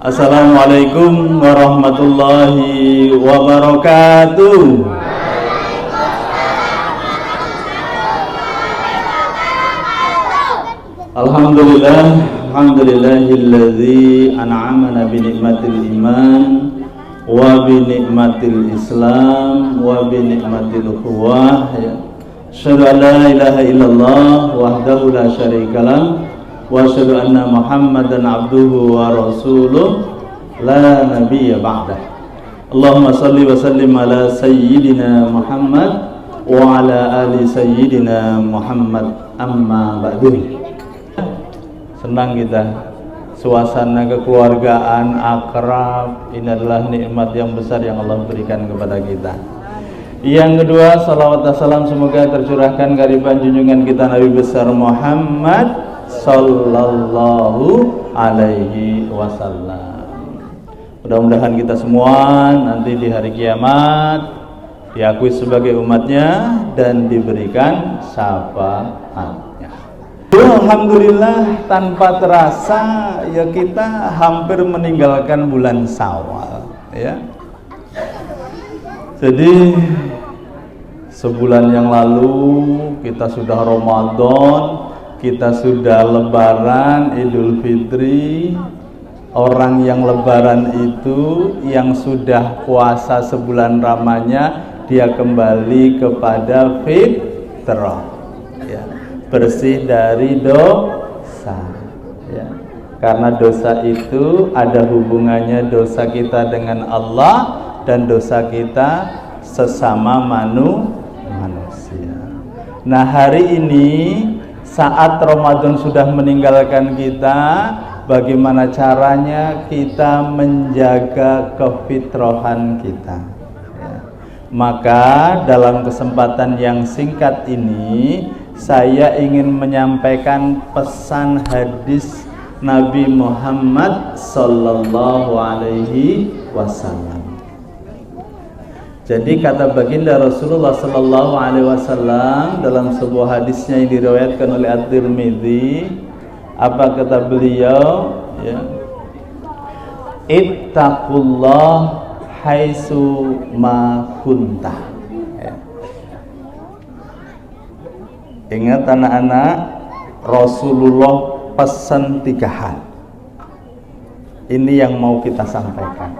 Assalamualaikum warahmatullahi wabarakatuh. Alhamdulillahilladzi an'amana bi ni'matil iman wa bi ni'matil islam wa bi ni'matil ukhuwah. Asyhadu an la ilaha illallah wahdahu la syarikalah wa asyhadu anna Muhammadan abduhu wa rasuluh la nabiyya ba'dah. Allahumma salli wa sallim ala sayyidina Muhammad wa ala ali sayyidina Muhammad, amma ba'du. Senang kita, suasana kekeluargaan, akrab, ini adalah nikmat yang besar yang Allah berikan kepada kita. Yang kedua, salawat dan salam semoga tercurahkan kehadiran junjungan kita Nabi besar Muhammad sallallahu alaihi wasallam. Mudah-mudahan kita semua nanti di hari kiamat diakui sebagai umatnya dan diberikan syafaat. Alhamdulillah, tanpa terasa ya kita hampir meninggalkan bulan Syawal ya. Jadi sebulan yang lalu kita sudah Ramadan, kita sudah Lebaran, Idul Fitri. Orang yang Lebaran itu yang sudah puasa sebulan lamanya dia kembali kepada fitrah ya. Bersih dari dosa ya. Karena dosa itu ada hubungannya dosa kita dengan Allah dan dosa kita sesama manusia. Nah, hari ini saat Ramadan sudah meninggalkan kita, bagaimana caranya kita menjaga kefitrahan kita ya. Maka dalam kesempatan yang singkat ini saya ingin menyampaikan pesan hadis Nabi Muhammad sallallahu alaihi wasallam. Jadi kata baginda Rasulullah sallallahu alaihi wasallam dalam sebuah hadisnya yang diriwayatkan oleh At-Tirmidzi, apa kata beliau ya? Ittaqullah haitsu ma kunta. Ingat anak-anak, Rasulullah pesan 3 hal. Ini yang mau kita sampaikan.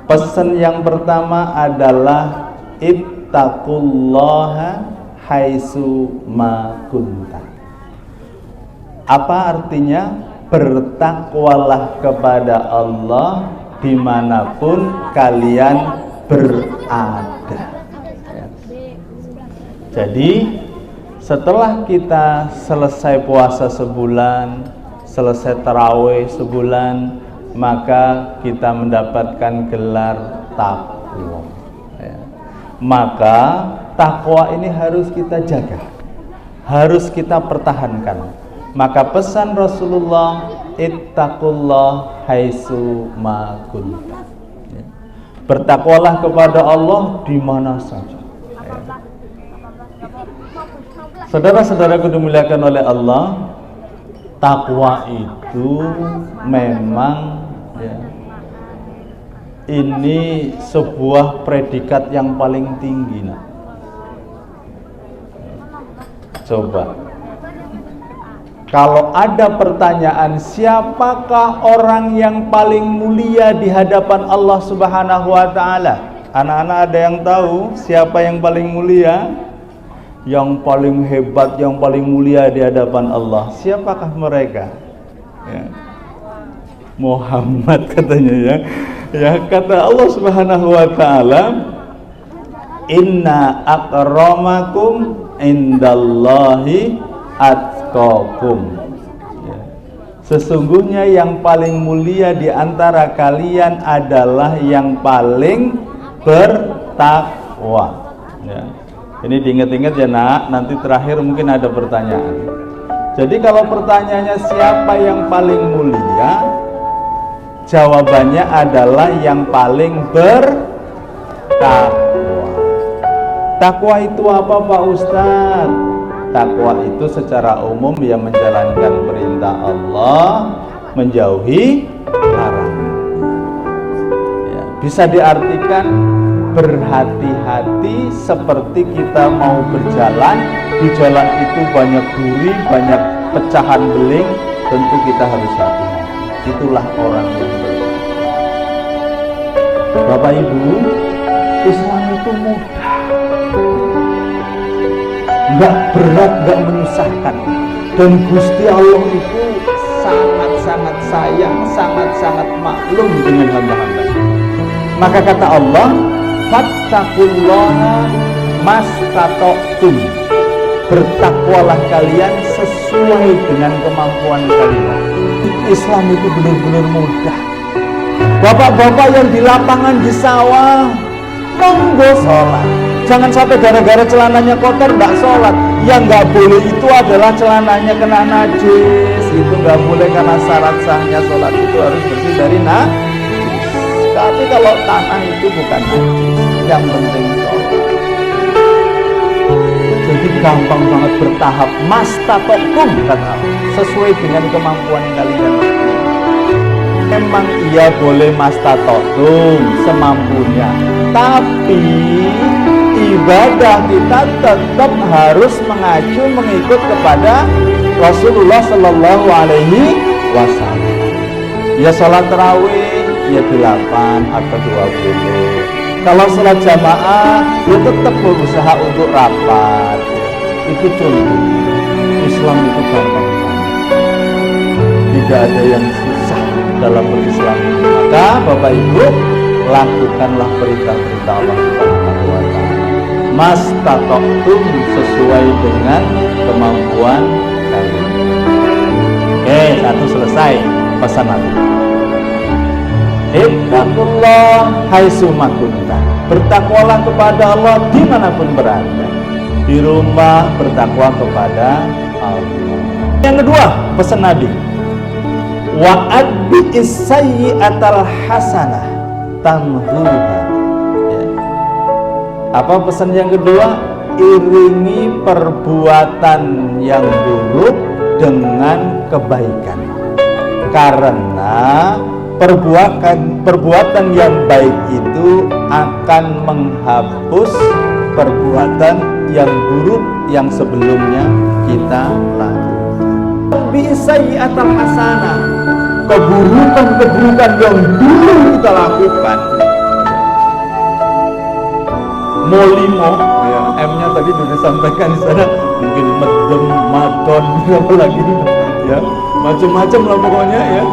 Pesan yang pertama adalah ittaqullaha haitsu ma kunta. Apa artinya? Bertakwalah kepada Allah dimanapun kalian berada. Jadi setelah kita selesai puasa sebulan, selesai tarawih sebulan, maka kita mendapatkan gelar takwa ya. Maka takwa ini harus kita jaga, harus kita pertahankan. Maka pesan Rasulullah, ittaqullah haitsu ma kunta ya. Bertakwalah kepada Allah di mana saja. Saudara-saudaraku dimuliakan oleh Allah, takwa itu memang ya, ini sebuah predikat yang paling tinggi. Coba, kalau ada pertanyaan siapakah orang yang paling mulia di hadapan Allah Subhanahu wa ta'ala, anak-anak ada yang tahu siapa yang paling mulia? Yang paling hebat, yang paling mulia di hadapan Allah, siapakah mereka? Ya. Muhammad katanya ya. Ya, kata Allah Subhanahu wa taala, "Inna akramakum indallahi atqakum." Ya. Sesungguhnya yang paling mulia di antara kalian adalah yang paling bertakwa. Ya. Ini diingat-ingat ya nak, nanti terakhir mungkin ada pertanyaan. Jadi kalau pertanyaannya siapa yang paling mulia, jawabannya adalah yang paling bertakwa. Takwa itu apa Pak Ustadz? Takwa itu secara umum yang menjalankan perintah Allah, menjauhi larangan. Bisa diartikan berhati-hati seperti kita mau berjalan, di jalan itu banyak duri, banyak pecahan beling, tentu kita harus hati-hati. Itulah orang yang benar. Bapak Ibu, Islam itu mudah, nggak berat, nggak menyusahkan, dan Gusti Allah itu sangat-sangat sayang, sangat-sangat maklum dengan hamba-hamba. Maka kata Allah, fattaqullaha mastata'tum, bertakwalah kalian sesuai dengan kemampuan kalian. Islam itu benar-benar mudah. Bapak-bapak yang di lapangan, di sawah, monggo sholat. Jangan sampai gara-gara celananya kotor nggak sholat. Yang nggak boleh itu adalah celananya kena najis. Itu nggak boleh, karena syarat sahnya sholat itu harus bersih dari najis. Tapi kalau tanah itu bukan najis, yang penting sholat. Jadi gampang banget bertahap. Mastata'tum, kata Allah, sesuai dengan kemampuan kalian. Memang iya boleh mastata'tum, semampunya, tapi ibadah kita tetap harus mengacu mengikut kepada Rasulullah Sallallahu Alaihi Wasallam. Ya sholat tarawih ya 8 atau 20. Kalau sholat jamaah ya tetap berusaha untuk rapat. Itu contoh. Islam itu gampang banget. Tidak ada yang susah dalam berislam. Maka Bapak Ibu, lakukanlah perintah-perintah Allah Subhanahu wa Ta'ala. Mastata'tum, sesuai dengan kemampuan kalian. Oke, satu selesai pesan Nabi. Ittaqullah haitsuma kunta. Bertakwalah kepada Allah dimanapun berada. Di rumah bertakwa kepada Allah. Yang kedua, pesan Nabi, wa'adbi'is sayyi'atal hasanah tamhuha. Ya. Apa pesan yang kedua? Iringi perbuatan yang buruk dengan kebaikan. Karena perbuatan yang baik itu akan menghapus perbuatan yang buruk yang sebelumnya kita lakukan. Bi'isayyi'atal hasanah, keburukan-keburukan yang dulu kita lakukan. Molimo, ya, M-nya tadi sudah disampaikan di sana, mungkin medem, madon, apa lagi, ya, macam-macam lah pokoknya, ya.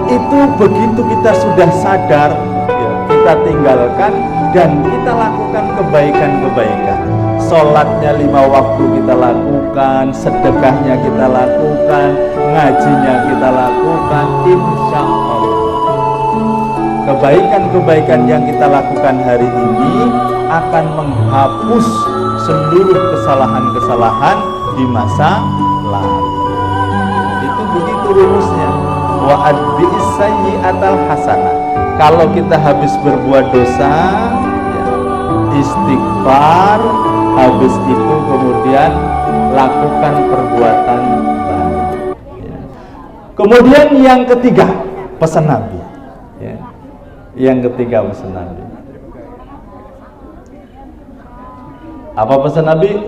Itu begitu kita sudah sadar, ya, kita tinggalkan dan kita lakukan kebaikan-kebaikan. Sholatnya 5 waktu kita lakukan, sedekahnya kita lakukan, ngajinya kita lakukan, insya Allah kebaikan-kebaikan yang kita lakukan hari ini akan menghapus seluruh kesalahan-kesalahan di masa lalu. Itu begitu rumusnya. Wa'adbi'is sayyi'atal hasanah. Kalau kita habis berbuat dosa, ya, istighfar, habis itu kemudian lakukan perbuatan baik. Ya. Kemudian yang ketiga, pesan Nabi. Ya. Yang ketiga pesan Nabi. Apa pesan Nabi?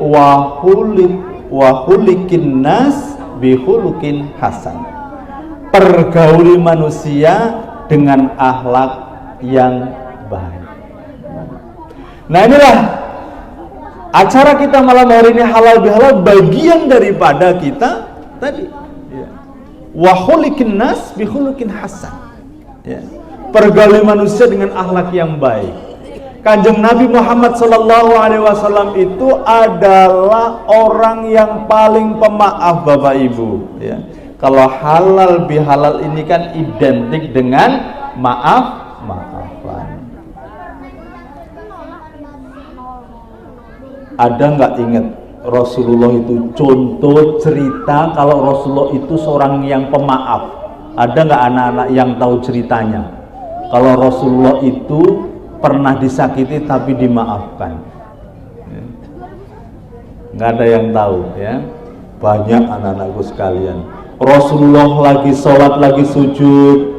Wahulikin nas bihulukin hasan. Pergauli manusia dengan akhlak yang baik. Nah, inilah acara kita malam hari ini, halal bihalal, bagian daripada kita tadi. Wa khuliqin nas bi khuluqin hasan. Ya. Pergauli manusia dengan akhlak yang baik. Kanjeng Nabi Muhammad SAW itu adalah orang yang paling pemaaf, Bapak Ibu. Ya. Kalau halal bihalal ini kan identik dengan maaf-maafan. Ada nggak ingat Rasulullah itu contoh cerita kalau Rasulullah itu seorang yang pemaaf? Ada nggak anak-anak yang tahu ceritanya? Kalau Rasulullah itu pernah disakiti tapi dimaafkan? Nggak ada yang tahu, ya. Banyak anak-anakku sekalian. Rasulullah lagi sholat, lagi sujud,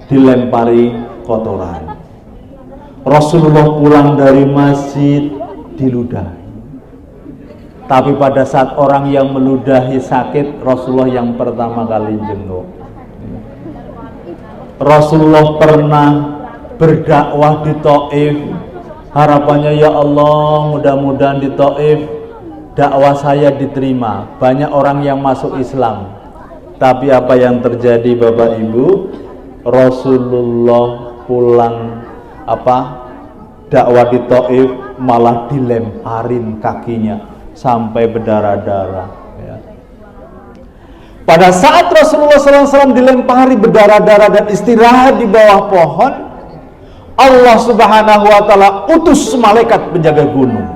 dilempari kotoran. Rasulullah pulang dari masjid diludahi. Tapi pada saat orang yang meludahi sakit, Rasulullah yang pertama kali jenguk. Rasulullah pernah berdakwah di Taif. Harapannya, ya Allah, mudah-mudahan di Taif dakwah saya diterima. Banyak orang yang masuk Islam. Tapi apa yang terjadi Bapak Ibu? Rasulullah pulang dakwah di Taif malah dilemparin kakinya sampai berdarah-darah ya. Pada saat Rasulullah SAW dilempari berdarah-darah dan istirahat di bawah pohon, Allah Subhanahu wa Ta'ala utus malaikat penjaga gunung.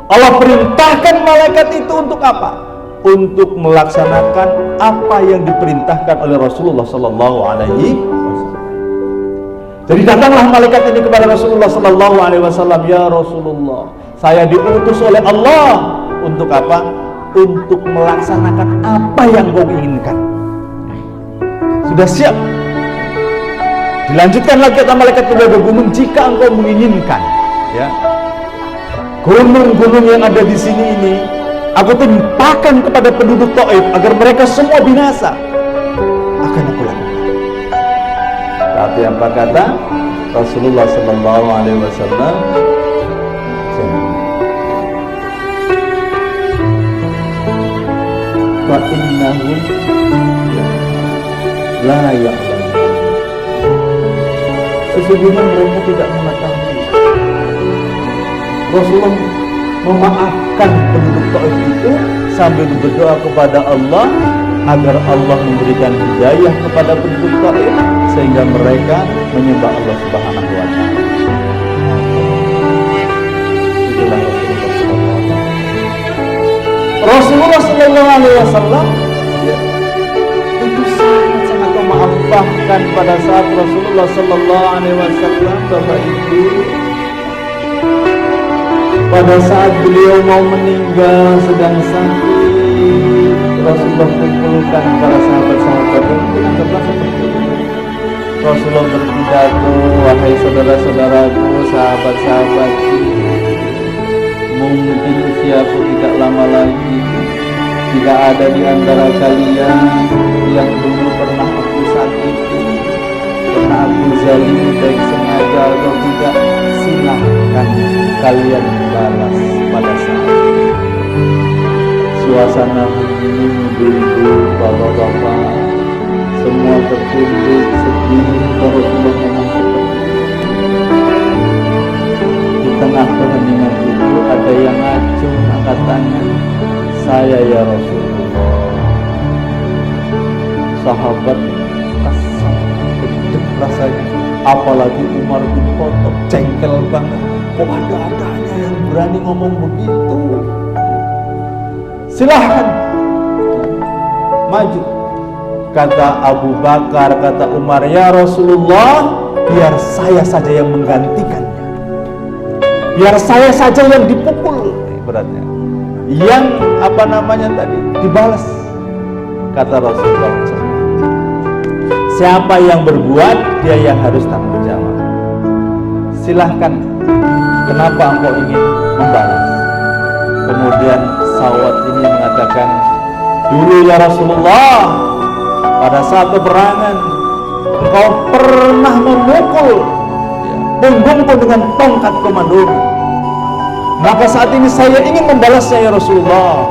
Allah perintahkan malaikat itu untuk apa? Untuk melaksanakan apa yang diperintahkan oleh Rasulullah Sallallahu Alaihi Wasallam. Jadi datanglah malaikat ini kepada Rasulullah Sallallahu Alaihi Wasallam, ya Rasulullah, saya diutus oleh Allah untuk apa? Untuk melaksanakan apa yang kau inginkan. Sudah siap? Dilanjutkan lagi kata malaikat kepada gunung, jika engkau menginginkan, ya, gunung-gunung yang ada di sini ini aku timpakan kepada penduduk Taif agar mereka semua binasa, akan aku lakukan. Tapi apa kata Rasulullah Sallallahu Alaihi Wasallam? Fa innahu la ya'lam. Sesungguhnya mereka tidak mengetahui. Rasulullah memaafkan penduduk Taif itu sambil berdoa kepada Allah agar Allah memberikan hidayah kepada penduduk Taif sehingga mereka menyembah Allah Subhanahu wa Ta'ala. Itulah Rasulullah Sallallahu Alaihi Wasallam itu sangat memaafkan pada saat Rasulullah Sallallahu Alaihi Wasallam, Bapak Ibu, pada saat beliau mau meninggal sedang sakit, Rasulullah kumpulkan para sahabat-sahabat dan anggaplah seperti itu. Rasulullah berpidato, wahai saudara-saudaraku, sahabat-sahabatku, mungkin usiaku tidak lama lagi. Jika ada di antara kalian yang dulu pernah aku sakiti, pernah aku zalimi baik sengaja atau tidak, silahkan kalian balas pada saat itu. Suasana hening, ibu-ibu, bapak-bapak, semua tertunduk sedih. Rasulullah memang seperti itu. Di tengah keheningan itu ada yang ngacung angkat tangan, saya ya Rasulullah. Sahabat kasar, gede rasanya. Apalagi Umar bin Khattab jengkel banget. Kok ada-adanya yang berani ngomong begitu? Silahkan maju. Kata Abu Bakar, kata Umar, ya Rasulullah, biar saya saja yang menggantikannya. Biar saya saja yang dipukul, beratnya. Yang dibalas. Kata Rasulullah, siapa yang berbuat, dia yang harus tanggung jawab. Silahkan, kenapa engkau ingin membalas? Kemudian sahabat ini mengatakan, dulu ya Rasulullah, pada saat peperangan engkau pernah memukul punggungku dengan tongkat komando. Maka saat ini saya ingin membalasnya ya Rasulullah.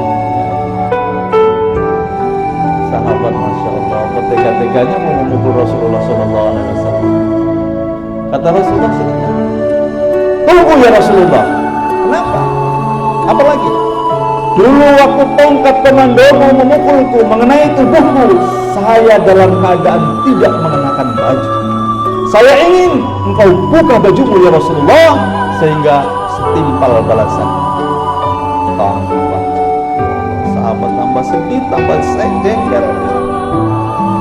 Sahabat Masya Allah, tega-teganya mau memukul Rasulullah SAW. Kata Rasulullah, tunggu ya Rasulullah. Kenapa? Apalagi? Dulu waktu tongkat komandomu memukulku mengenai tubuhku, saya dalam keadaan tidak mengenakan baju. Saya ingin engkau buka bajumu ya Rasulullah, sehingga setimpal balasan. Tambah sahabat tambah sedih, tambah jengkel.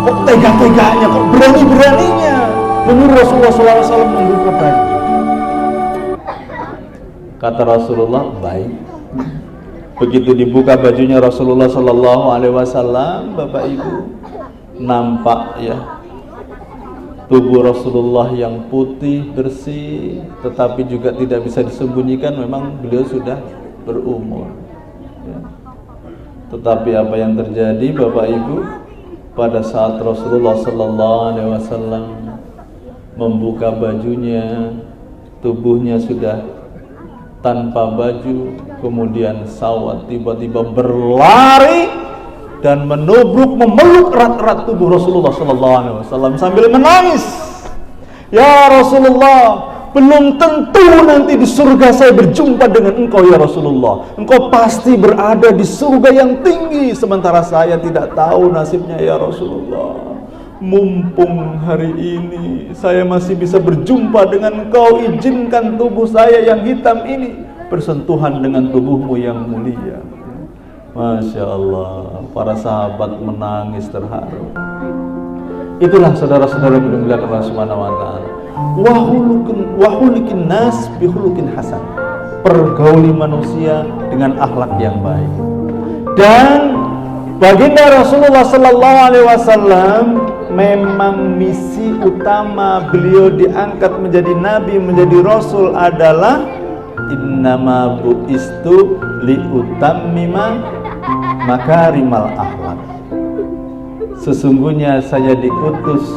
Kok tega-teganya, kok berani-beraninya menyuruh Rasulullah SAW membuka baju. Kata Rasulullah, baik. Begitu dibuka bajunya Rasulullah Sallallahu Alaihi Wasallam, Bapak Ibu, nampak ya tubuh Rasulullah yang putih bersih, tetapi juga tidak bisa disembunyikan memang beliau sudah berumur ya. Tetapi apa yang terjadi Bapak Ibu, pada saat Rasulullah sallallahu alaihi wasallam membuka bajunya, tubuhnya sudah tanpa baju, kemudian Sawat tiba-tiba berlari dan memeluk erat-erat tubuh Rasulullah sallallahu alaihi wasallam sambil menangis. Ya Rasulullah, belum tentu nanti di surga saya berjumpa dengan engkau ya Rasulullah. Engkau pasti berada di surga yang tinggi, sementara saya tidak tahu nasibnya ya Rasulullah. Mumpung hari ini saya masih bisa berjumpa dengan engkau, izinkan tubuh saya yang hitam ini bersentuhan dengan tubuhmu yang mulia. Masya Allah, para sahabat menangis terharu. Itulah saudara-saudara yang dimuliakan Allah Subhanahu wa taala. Wahulikin nas bihulukin hasan. Pergauli manusia dengan akhlak yang baik. Dan baginda Rasulullah sallallahu alaihi wasallam memang misi utama beliau diangkat menjadi nabi, menjadi rasul adalah innama bu'istu liutammima makarimal akhlak. Sesungguhnya saya diutus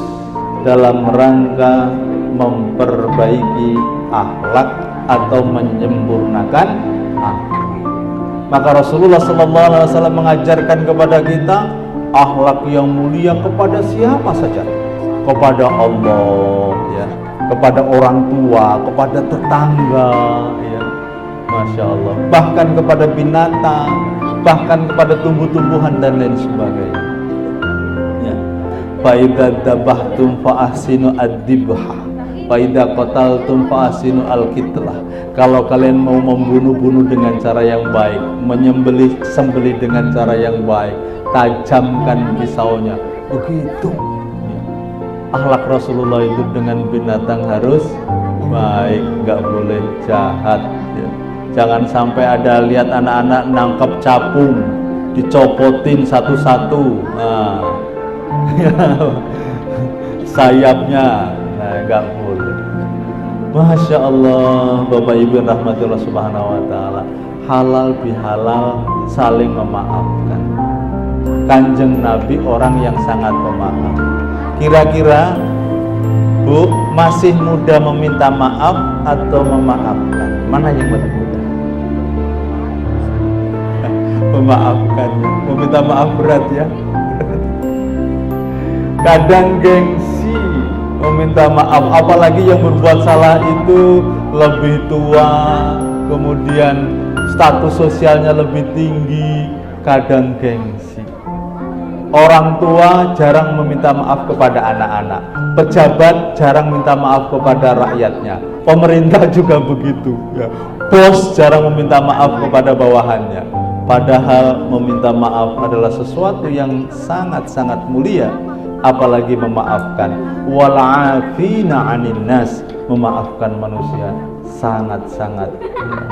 dalam rangka memperbaiki akhlak atau menyempurnakan akhlak. Maka Rasulullah SAW mengajarkan kepada kita akhlak yang mulia kepada siapa saja, kepada Allah ya, kepada orang tua, kepada tetangga ya. Masya Allah, bahkan kepada binatang, bahkan kepada tumbuh-tumbuhan dan lain sebagainya ya. Fa idza dzabhtum fa ahsinu ad-dibha, fa idza qataltum fa ahsinu al-qitlah. Kalau kalian mau membunuh dengan cara yang baik, sembelih dengan cara yang baik, tajamkan pisaunya. Begitu ya. Akhlak Rasulullah itu dengan binatang harus baik, nggak boleh jahat ya. Jangan sampai ada lihat anak-anak nangkep capung, dicopotin satu-satu, nah, sayapnya, nah, nggak boleh. Masya Allah, Bapak Ibu yang rahmati Allah Subhanahu wa taala, halal bihalal saling memaafkan. Kanjeng Nabi orang yang sangat pemaaf. Kira-kira Bu, masih mudah meminta maaf atau memaafkan? Mana yang lebih mudah? Memaafkan. Meminta maaf berat ya. Kadang gengsi meminta maaf, apalagi yang berbuat salah itu lebih tua, kemudian status sosialnya lebih tinggi, kadang gengsi. Orang tua jarang meminta maaf kepada anak-anak, pejabat jarang minta maaf kepada rakyatnya, pemerintah juga begitu ya. Bos jarang meminta maaf kepada bawahannya. Padahal meminta maaf adalah sesuatu yang sangat-sangat mulia, apalagi memaafkan. Wal 'afina 'anil nas, memaafkan manusia sangat-sangat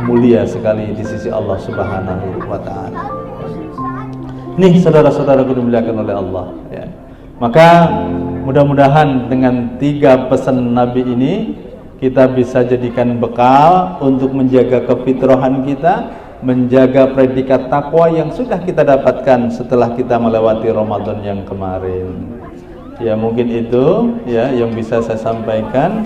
mulia sekali di sisi Allah Subhanahu wa taala. Nih saudara-saudaraku dimuliakan oleh Allah ya. Maka mudah-mudahan dengan 3 pesan Nabi ini kita bisa jadikan bekal untuk menjaga kefitrahan kita, menjaga predikat takwa yang sudah kita dapatkan setelah kita melewati Ramadan yang kemarin. Ya mungkin itu ya yang bisa saya sampaikan.